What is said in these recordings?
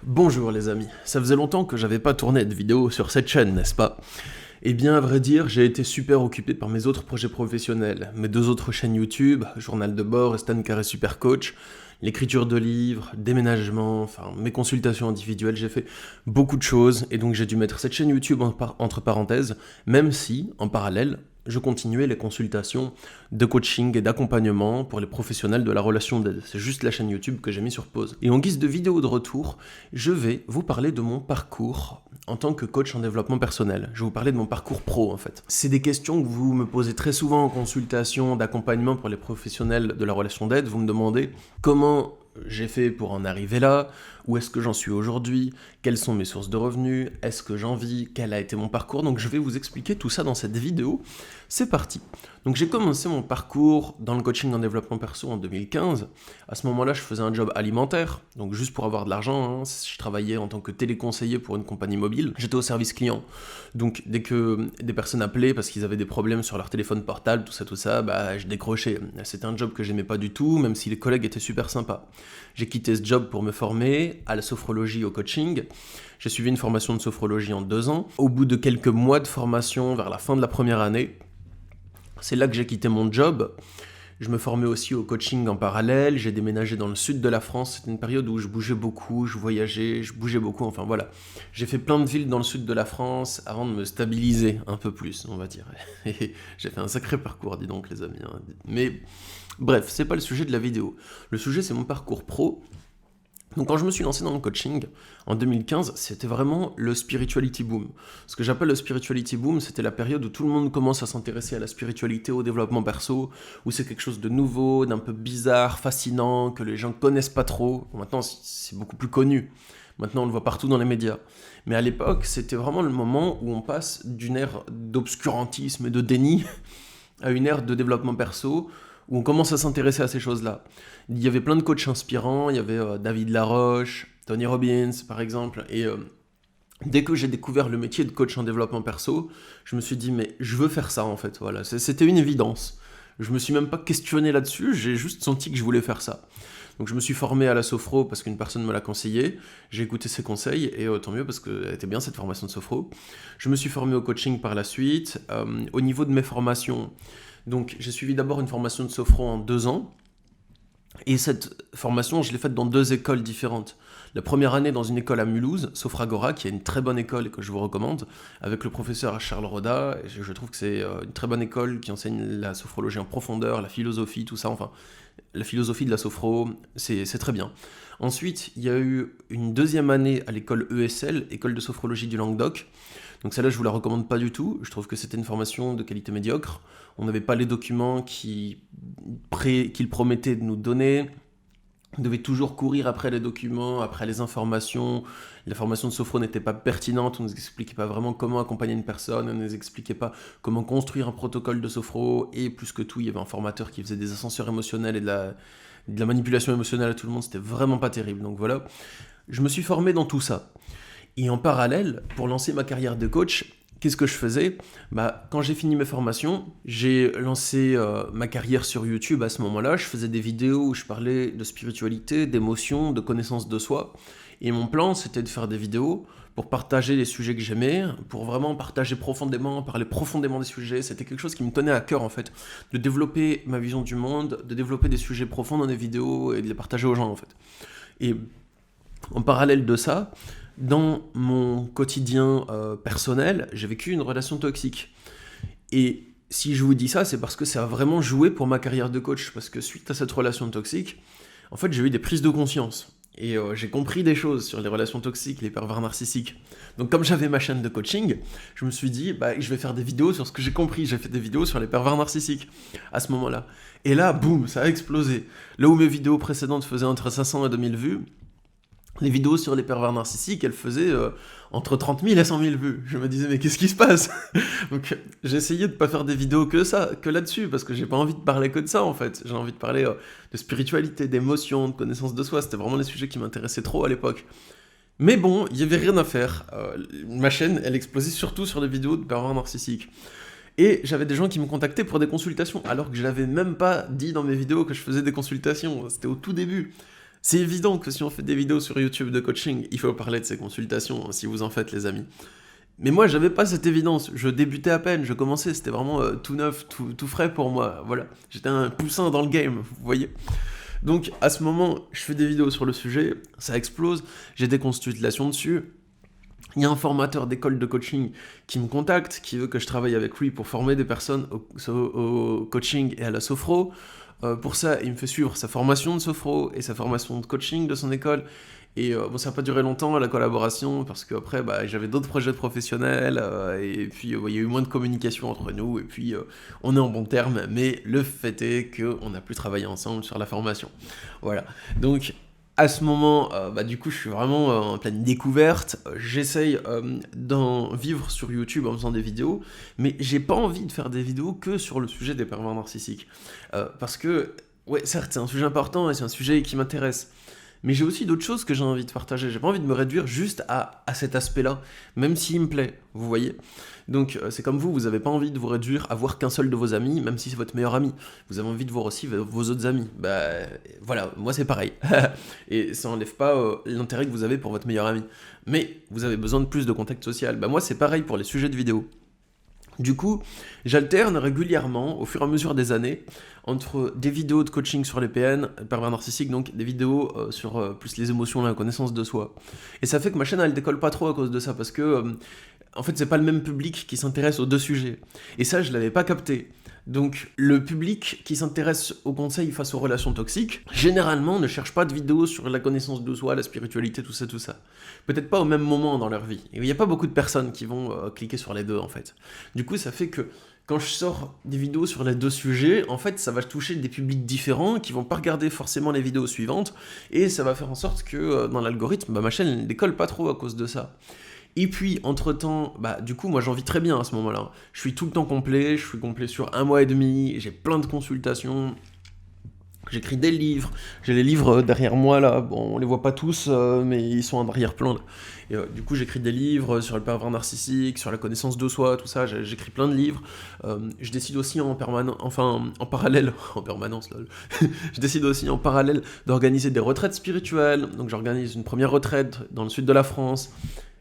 Bonjour les amis, ça faisait longtemps que j'avais pas tourné de vidéo sur cette chaîne, n'est-ce pas? Eh bien, à vrai dire, j'ai été super occupé par mes autres projets professionnels, mes deux autres chaînes YouTube, Journal de bord et Stan Carré Super Coach, l'écriture de livres, déménagement, enfin mes consultations individuelles, j'ai fait beaucoup de choses, et donc j'ai dû mettre cette chaîne YouTube entre parenthèses, même si, en parallèle, je continuais les consultations de coaching et d'accompagnement pour les professionnels de la relation d'aide. C'est juste la chaîne YouTube que j'ai mis sur pause. Et en guise de vidéo de retour, je vais vous parler de mon parcours en tant que coach en développement personnel. Je vais vous parler de mon parcours pro en fait. C'est des questions que vous me posez très souvent en consultation d'accompagnement pour les professionnels de la relation d'aide. Vous me demandez comment j'ai fait pour en arriver là, où est-ce que j'en suis aujourd'hui, quelles sont mes sources de revenus, est-ce que j'en vis, quel a été mon parcours. Donc je vais vous expliquer tout ça dans cette vidéo. C'est parti. Donc j'ai commencé mon parcours dans le coaching en développement perso en 2015. À ce moment-là, je faisais un job alimentaire, donc juste pour avoir de l'argent. Je travaillais en tant que téléconseiller pour une compagnie mobile. J'étais au service client. Donc dès que des personnes appelaient parce qu'ils avaient des problèmes sur leur téléphone portable, tout ça, je décrochais. C'était un job que j'aimais pas du tout, même si les collègues étaient super sympas. J'ai quitté ce job pour me former à la sophrologie, au coaching. J'ai suivi une formation de sophrologie en 2 ans. Au bout de quelques mois de formation, vers la fin de la première année, c'est là que j'ai quitté mon job. Je me formais aussi au coaching en parallèle. J'ai déménagé dans le sud de la France. C'était une période où je bougeais beaucoup, je voyageais, je bougeais beaucoup. Enfin voilà. J'ai fait plein de villes dans le sud de la France avant de me stabiliser un peu plus, on va dire. J'ai fait un sacré parcours, dis donc les amis. Mais bref, c'est pas le sujet de la vidéo. Le sujet, c'est mon parcours pro. Donc quand je me suis lancé dans le coaching, en 2015, c'était vraiment le spirituality boom. Ce que j'appelle le spirituality boom, c'était la période où tout le monde commence à s'intéresser à la spiritualité, au développement perso, où c'est quelque chose de nouveau, d'un peu bizarre, fascinant, que les gens connaissent pas trop. Maintenant, c'est beaucoup plus connu. Maintenant, on le voit partout dans les médias. Mais à l'époque, c'était vraiment le moment où on passe d'une ère d'obscurantisme et de déni à une ère de développement perso, où on commence à s'intéresser à ces choses-là. Il y avait plein de coachs inspirants, il y avait David Laroche, Tony Robbins par exemple, et dès que j'ai découvert le métier de coach en développement perso, je me suis dit mais je veux faire ça en fait, voilà, c'était une évidence. Je me suis même pas questionné là-dessus, j'ai juste senti que je voulais faire ça. Donc je me suis formé à la sophro parce qu'une personne me l'a conseillé, j'ai écouté ses conseils et tant mieux parce qu'elle était bien cette formation de sophro. Je me suis formé au coaching par la suite. Au niveau de mes formations, donc j'ai suivi d'abord une formation de sophro en 2 ans. Et cette formation, je l'ai faite dans 2 écoles différentes. La première année dans une école à Mulhouse, Sophragora, qui est une très bonne école et que je vous recommande, avec le professeur Charles Roda. Et je trouve que c'est une très bonne école qui enseigne la sophrologie en profondeur, la philosophie, tout ça, enfin, la philosophie de la sophro, c'est très bien. Ensuite, il y a eu une 2e année à l'école ESL, École de sophrologie du Languedoc. Donc celle-là, je vous la recommande pas du tout. Je trouve que c'était une formation de qualité médiocre. On n'avait pas les documents qu'il promettait de nous donner. On devait toujours courir après les documents, après les informations. La formation de sophro n'était pas pertinente. On ne nous expliquait pas vraiment comment accompagner une personne. On ne nous expliquait pas comment construire un protocole de sophro. Et plus que tout, il y avait un formateur qui faisait des ascenseurs émotionnels et de la manipulation émotionnelle à tout le monde. C'était vraiment pas terrible. Donc voilà, je me suis formé dans tout ça. Et en parallèle, pour lancer ma carrière de coach, qu'est-ce que je faisais ? Quand j'ai fini mes formations, j'ai lancé ma carrière sur YouTube à ce moment-là. Je faisais des vidéos où je parlais de spiritualité, d'émotions, de connaissance de soi. Et mon plan, c'était de faire des vidéos pour partager les sujets que j'aimais, pour vraiment partager profondément, parler profondément des sujets. C'était quelque chose qui me tenait à cœur, en fait, de développer ma vision du monde, de développer des sujets profonds dans des vidéos et de les partager aux gens, en fait. Et en parallèle de ça, dans mon quotidien personnel, j'ai vécu une relation toxique. Et si je vous dis ça, c'est parce que ça a vraiment joué pour ma carrière de coach. Parce que suite à cette relation toxique, en fait, j'ai eu des prises de conscience. Et j'ai compris des choses sur les relations toxiques, les pervers narcissiques. Donc comme j'avais ma chaîne de coaching, je me suis dit, je vais faire des vidéos sur ce que j'ai compris. J'ai fait des vidéos sur les pervers narcissiques à ce moment-là. Et là, boum, ça a explosé. Là où mes vidéos précédentes faisaient entre 500 et 2000 vues, les vidéos sur les pervers narcissiques, elles faisaient entre 30 000 et 100 000 vues. Je me disais, mais qu'est-ce qui se passe ? Donc j'ai essayé de pas faire des vidéos que là-dessus, parce que j'ai pas envie de parler que de ça, en fait. J'ai envie de parler de spiritualité, d'émotion, de connaissance de soi. C'était vraiment les sujets qui m'intéressaient trop à l'époque. Mais bon, il y avait rien à faire. Ma chaîne, elle explosait surtout sur les vidéos de pervers narcissiques. Et j'avais des gens qui me contactaient pour des consultations, alors que je n'avais même pas dit dans mes vidéos que je faisais des consultations. C'était au tout début. C'est évident que si on fait des vidéos sur YouTube de coaching, il faut parler de ces consultations, hein, si vous en faites les amis. Mais moi, j'avais pas cette évidence, je débutais à peine, je commençais, c'était vraiment tout neuf, tout frais pour moi, voilà. J'étais un poussin dans le game, vous voyez. Donc à ce moment, je fais des vidéos sur le sujet, ça explose, j'ai des consultations dessus. Il y a un formateur d'école de coaching qui me contacte, qui veut que je travaille avec lui pour former des personnes au coaching et à la sophro. Pour ça, il me fait suivre sa formation de sophro et sa formation de coaching de son école. Et bon, ça n'a pas duré longtemps la collaboration, parce qu'après, j'avais d'autres projets professionnels, et puis il y a eu moins de communication entre nous, et puis on est en bon terme, mais le fait est qu'on n'a plus travaillé ensemble sur la formation. Voilà. Donc, à ce moment, du coup, je suis vraiment en pleine découverte. J'essaye d'en vivre sur YouTube en faisant des vidéos, mais j'ai pas envie de faire des vidéos que sur le sujet des pervers narcissiques. Parce que, ouais, certes, c'est un sujet important et c'est un sujet qui m'intéresse. Mais j'ai aussi d'autres choses que j'ai envie de partager. J'ai pas envie de me réduire juste à cet aspect-là, même s'il me plaît, vous voyez. Donc c'est comme vous avez pas envie de vous réduire à voir qu'un seul de vos amis, même si c'est votre meilleur ami. Vous avez envie de voir aussi vos autres amis. Voilà, moi c'est pareil. Et ça enlève pas l'intérêt que vous avez pour votre meilleur ami. Mais vous avez besoin de plus de contact social. Moi c'est pareil pour les sujets de vidéo. Du coup, j'alterne régulièrement, au fur et à mesure des années, entre des vidéos de coaching sur les PN, pervers narcissiques, donc des vidéos sur plus les émotions, la connaissance de soi. Et ça fait que ma chaîne, elle décolle pas trop à cause de ça, parce que, en fait, c'est pas le même public qui s'intéresse aux deux sujets. Et ça, je l'avais pas capté. Donc, le public qui s'intéresse aux conseils face aux relations toxiques, généralement ne cherche pas de vidéos sur la connaissance de soi, la spiritualité, tout ça. Peut-être pas au même moment dans leur vie. Et il n'y a pas beaucoup de personnes qui vont cliquer sur les deux, en fait. Du coup, ça fait que quand je sors des vidéos sur les deux sujets, en fait, ça va toucher des publics différents qui vont pas regarder forcément les vidéos suivantes, et ça va faire en sorte que dans l'algorithme, ma chaîne ne décolle pas trop à cause de ça. Et puis, entre-temps, du coup, moi j'en vis très bien à ce moment-là. Je suis tout le temps complet, je suis complet sur 1 mois et demi, j'ai plein de consultations, j'écris des livres, j'ai les livres derrière moi là, bon, on les voit pas tous, mais ils sont en arrière-plan. Et du coup, j'écris des livres sur le pervers narcissique, sur la connaissance de soi, tout ça, j'écris plein de livres. Je décide aussi en parallèle, en permanence, lol. Je décide aussi en parallèle d'organiser des retraites spirituelles. Donc j'organise une première retraite dans le sud de la France,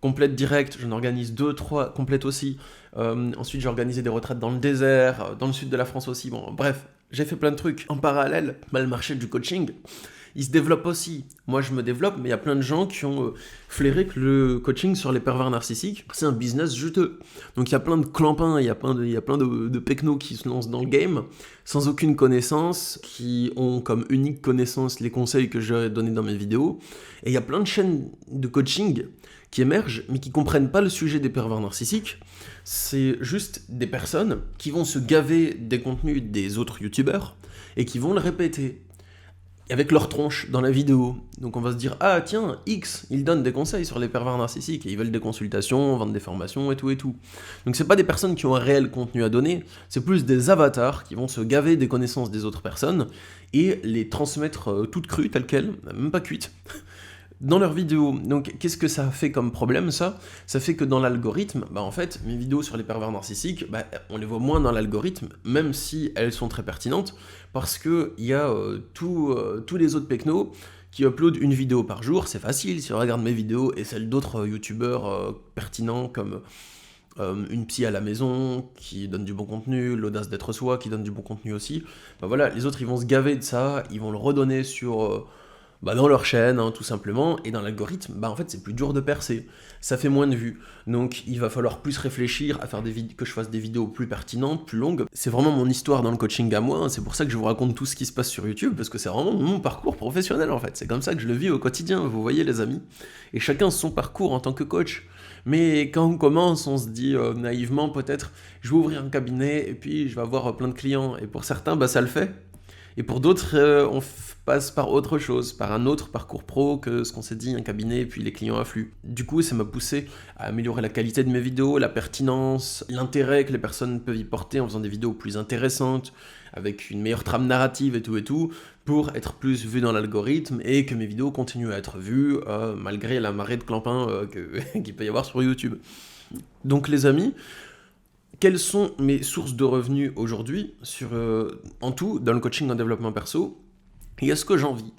complète directe, j'en organise 2, 3 complètes aussi. Ensuite, j'ai organisé des retraites dans le désert, dans le sud de la France aussi. Bon, bref, j'ai fait plein de trucs. En parallèle, le marché du coaching, il se développe aussi. Moi, je me développe, mais il y a plein de gens qui ont flairé que le coaching sur les pervers narcissiques, c'est un business juteux. Donc, il y a plein de clampins, il y a plein de pecnos qui se lancent dans le game, sans aucune connaissance, qui ont comme unique connaissance les conseils que j'ai donnés dans mes vidéos. Et il y a plein de chaînes de coaching qui émergent, mais qui comprennent pas le sujet des pervers narcissiques. C'est juste des personnes qui vont se gaver des contenus des autres youtubeurs et qui vont le répéter avec leur tronche dans la vidéo. Donc on va se dire, ah tiens, X, il donne des conseils sur les pervers narcissiques et ils veulent des consultations, vendre des formations et tout. Donc c'est pas des personnes qui ont un réel contenu à donner, c'est plus des avatars qui vont se gaver des connaissances des autres personnes et les transmettre toutes crues, telles quelles, même pas cuites, dans leurs vidéos. Donc qu'est-ce que ça fait comme problème ça fait que dans l'algorithme, en fait, mes vidéos sur les pervers narcissiques, on les voit moins dans l'algorithme, même si elles sont très pertinentes, parce que il y a tous les autres pecnos qui uploadent une vidéo par jour. C'est facile, si on regarde mes vidéos et celles d'autres youtubeurs pertinents comme une psy à la maison qui donne du bon contenu, l'audace d'être soi qui donne du bon contenu aussi, voilà, les autres ils vont se gaver de ça, ils vont le redonner sur dans leur chaîne, tout simplement, et dans l'algorithme, en fait, c'est plus dur de percer. Ça fait moins de vues. Donc, il va falloir plus réfléchir à faire que je fasse des vidéos plus pertinentes, plus longues. C'est vraiment mon histoire dans le coaching à moi, c'est pour ça que je vous raconte tout ce qui se passe sur YouTube, parce que c'est vraiment mon parcours professionnel, en fait. C'est comme ça que je le vis au quotidien, vous voyez, les amis. Et chacun son parcours en tant que coach. Mais quand on commence, on se dit naïvement, peut-être, je vais ouvrir un cabinet, et puis je vais avoir plein de clients. Et pour certains, ça le fait. Et pour d'autres, on passe par autre chose, par un autre parcours pro que ce qu'on s'est dit, un cabinet, et puis les clients affluent. Du coup, ça m'a poussé à améliorer la qualité de mes vidéos, la pertinence, l'intérêt que les personnes peuvent y porter en faisant des vidéos plus intéressantes, avec une meilleure trame narrative et tout, pour être plus vu dans l'algorithme et que mes vidéos continuent à être vues malgré la marée de clampins qu'il peut y avoir sur YouTube. Donc les amis, quelles sont mes sources de revenus aujourd'hui en tout, dans le coaching en développement perso, et est-ce que j'en vis ?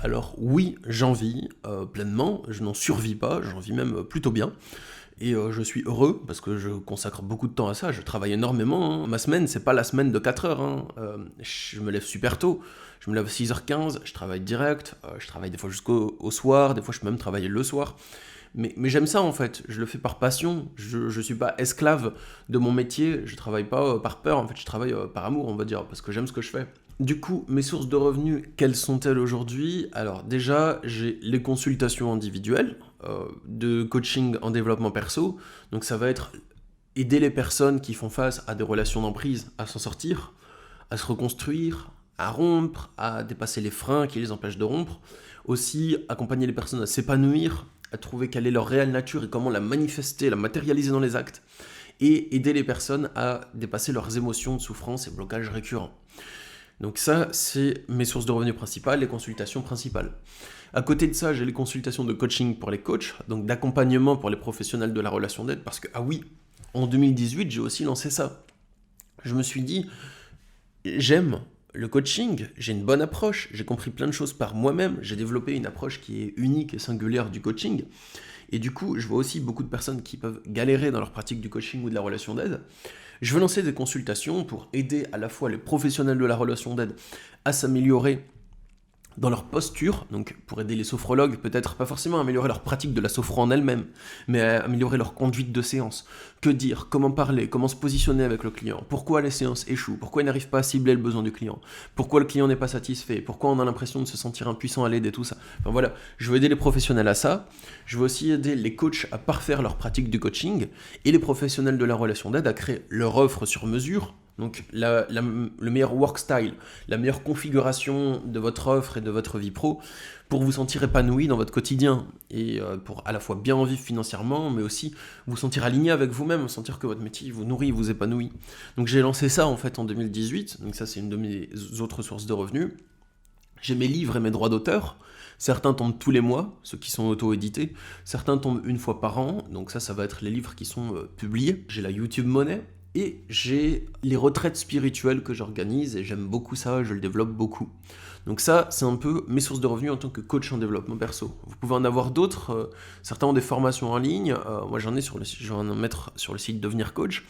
Alors oui, j'en vis pleinement, je n'en survis pas, j'en vis même plutôt bien. Et je suis heureux parce que je consacre beaucoup de temps à ça, je travaille énormément, hein. Ma semaine, c'est pas la semaine de 4 heures, hein. Je me lève super tôt, je me lève à 6h15, je travaille direct, je travaille des fois jusqu'au soir, des fois je peux même travailler le soir. Mais j'aime ça en fait, je le fais par passion, je suis pas esclave de mon métier, je travaille pas par peur, en fait je travaille par amour on va dire, parce que j'aime ce que je fais. Du coup, mes sources de revenus, quelles sont-elles aujourd'hui? Alors déjà, j'ai les consultations individuelles, de coaching en développement perso, donc ça va être aider les personnes qui font face à des relations d'emprise à s'en sortir, à se reconstruire, à rompre, à dépasser les freins qui les empêchent de rompre, aussi accompagner les personnes à s'épanouir, à trouver quelle est leur réelle nature et comment la manifester, la matérialiser dans les actes, et aider les personnes à dépasser leurs émotions de souffrance et blocages récurrents. Donc ça, c'est mes sources de revenus principales, les consultations principales. À côté de ça, j'ai les consultations de coaching pour les coachs, donc d'accompagnement pour les professionnels de la relation d'aide, parce que, ah oui, en 2018, j'ai aussi lancé ça. Je me suis dit, j'aime le coaching, j'ai une bonne approche, j'ai compris plein de choses par moi-même, j'ai développé une approche qui est unique et singulière du coaching, et du coup, je vois aussi beaucoup de personnes qui peuvent galérer dans leur pratique du coaching ou de la relation d'aide. Je veux lancer des consultations pour aider à la fois les professionnels de la relation d'aide à s'améliorer dans leur posture, donc pour aider les sophrologues, peut-être pas forcément à améliorer leur pratique de la sophro en elle-même, mais à améliorer leur conduite de séance. Que dire, comment parler, comment se positionner avec le client, pourquoi les séances échouent, pourquoi ils n'arrivent pas à cibler le besoin du client, pourquoi le client n'est pas satisfait, pourquoi on a l'impression de se sentir impuissant à l'aider, tout ça. Enfin voilà, je veux aider les professionnels à ça, je veux aussi aider les coachs à parfaire leur pratique du coaching, et les professionnels de la relation d'aide à créer leur offre sur mesure. Donc le meilleur work style, la meilleure configuration de votre offre et de votre vie pro pour vous sentir épanoui dans votre quotidien et pour à la fois bien en vivre financièrement, mais aussi vous sentir aligné avec vous-même, sentir que votre métier vous nourrit, vous épanouit. Donc j'ai lancé ça en fait en 2018, donc ça c'est une de mes autres sources de revenus. J'ai mes livres et mes droits d'auteur. Certains tombent tous les mois, ceux qui sont auto-édités. Certains tombent une fois par an, donc ça va être les livres qui sont publiés. J'ai la YouTube Money. Et j'ai les retraites spirituelles que j'organise et j'aime beaucoup ça, je le développe beaucoup. Donc ça, c'est un peu mes sources de revenus en tant que coach en développement perso. Vous pouvez en avoir d'autres, certains ont des formations en ligne, moi je vais en mettre sur le site Devenir Coach.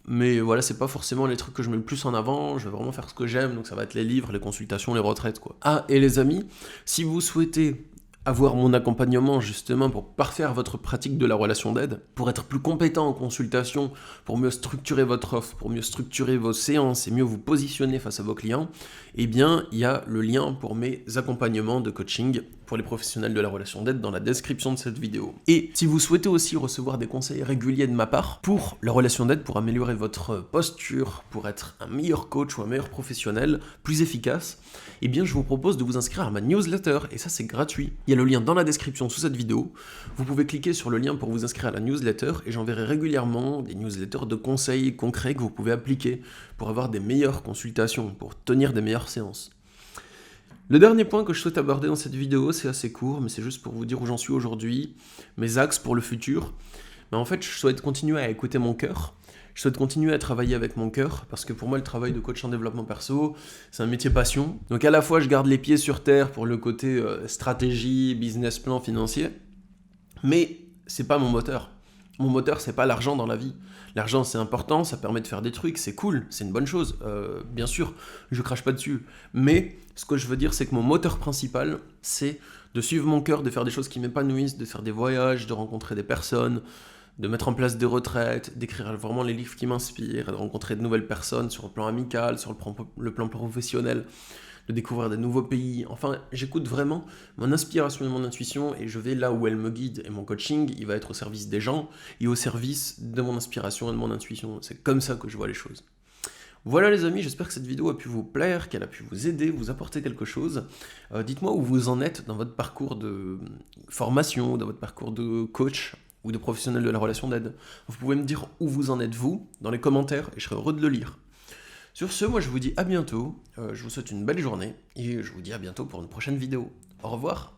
Mais voilà, c'est pas forcément les trucs que je mets le plus en avant, je vais vraiment faire ce que j'aime, donc ça va être les livres, les consultations, les retraites, quoi. Ah, et les amis, si vous souhaitez avoir mon accompagnement justement pour parfaire votre pratique de la relation d'aide, pour être plus compétent en consultation, pour mieux structurer votre offre, pour mieux structurer vos séances et mieux vous positionner face à vos clients, eh bien, il y a le lien pour mes accompagnements de coaching pour les professionnels de la relation d'aide dans la description de cette vidéo. Et si vous souhaitez aussi recevoir des conseils réguliers de ma part pour la relation d'aide, pour améliorer votre posture, pour être un meilleur coach ou un meilleur professionnel, plus efficace, eh bien, je vous propose de vous inscrire à ma newsletter, et ça, c'est gratuit. Il y a le lien dans la description sous cette vidéo. Vous pouvez cliquer sur le lien pour vous inscrire à la newsletter, et j'enverrai régulièrement des newsletters de conseils concrets que vous pouvez appliquer pour avoir des meilleures consultations, pour tenir des meilleures séances. Le dernier point que je souhaite aborder dans cette vidéo, c'est assez court, mais c'est juste pour vous dire où j'en suis aujourd'hui, mes axes pour le futur. Mais en fait, je souhaite continuer à écouter mon cœur, je souhaite continuer à travailler avec mon cœur, parce que pour moi, le travail de coach en développement perso, c'est un métier passion. Donc à la fois, je garde les pieds sur terre pour le côté stratégie, business plan, financier, mais c'est pas mon moteur. Mon moteur, c'est pas l'argent dans la vie. L'argent, c'est important, ça permet de faire des trucs, c'est cool, c'est une bonne chose. Bien sûr, je crache pas dessus. Mais ce que je veux dire, c'est que mon moteur principal, c'est de suivre mon cœur, de faire des choses qui m'épanouissent, de faire des voyages, de rencontrer des personnes, de mettre en place des retraites, d'écrire vraiment les livres qui m'inspirent, de rencontrer de nouvelles personnes sur le plan amical, sur le plan professionnel, de découvrir des nouveaux pays. Enfin, j'écoute vraiment mon inspiration et mon intuition et je vais là où elle me guide. Et mon coaching, il va être au service des gens et au service de mon inspiration et de mon intuition. C'est comme ça que je vois les choses. Voilà les amis, j'espère que cette vidéo a pu vous plaire, qu'elle a pu vous aider, vous apporter quelque chose. Dites-moi où vous en êtes dans votre parcours de formation, dans votre parcours de coach ou de professionnel de la relation d'aide. Vous pouvez me dire où vous en êtes vous, dans les commentaires, et je serai heureux de le lire. Sur ce, moi je vous dis à bientôt, je vous souhaite une belle journée, et je vous dis à bientôt pour une prochaine vidéo. Au revoir.